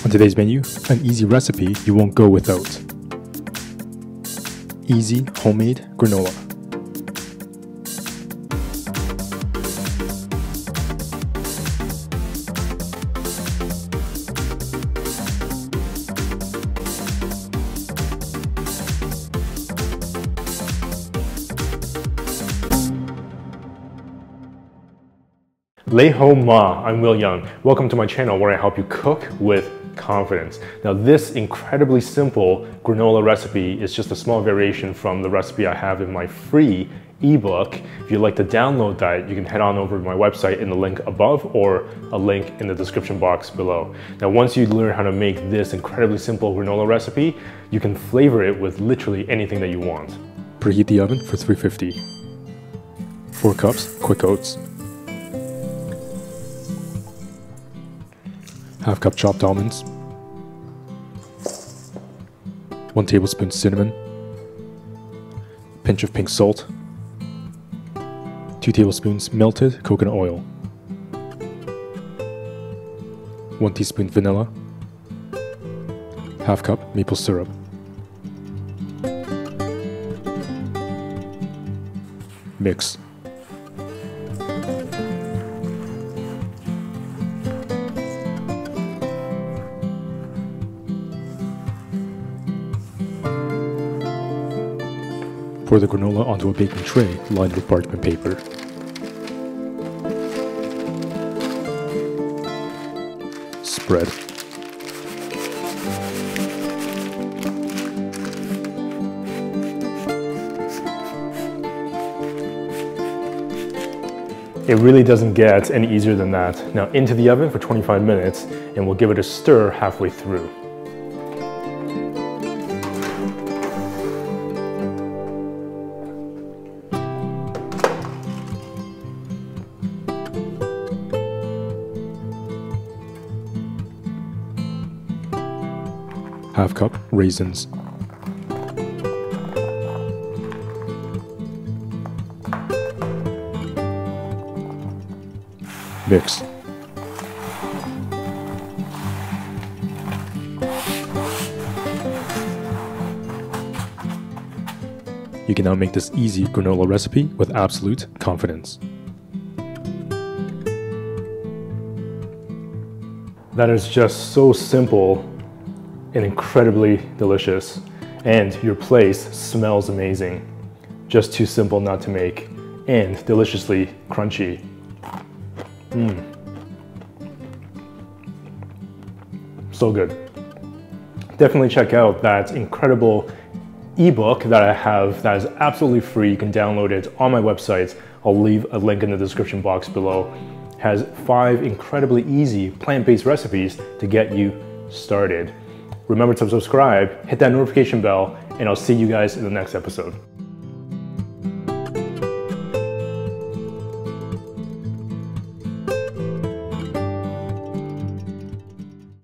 On today's menu, an easy recipe you won't go without. Easy homemade granola. Lei Ho Ma, I'm Will Young. Welcome to my channel where I help you cook with confidence. Now this incredibly simple granola recipe is just a small variation from the recipe I have in my free ebook. If you'd like to download that, you can head on over to my website in the link above or a link in the description box below. Now once you learn how to make this incredibly simple granola recipe, you can flavor it with literally anything that you want. Preheat the oven for 350. 4 cups quick oats. Half cup chopped almonds, 1 tablespoon cinnamon, pinch of pink salt, 2 tablespoons melted coconut oil, 1 teaspoon vanilla, half cup maple syrup. Mix. Pour the granola onto a baking tray lined with parchment paper. Spread. It really doesn't get any easier than that. Now into the oven for 25 minutes and we'll give it a stir halfway through. Half cup raisins. Mix. You can now make this easy granola recipe with absolute confidence. That is just so simple and incredibly delicious, and your place smells amazing. Just too simple not to make, and deliciously crunchy. So good. Definitely check out that incredible ebook that I have that is absolutely free. You can download it on my website. I'll leave a link in the description box below. It has 5 incredibly easy plant-based recipes to get you started. Remember to subscribe, hit that notification bell, and I'll see you guys in the next episode.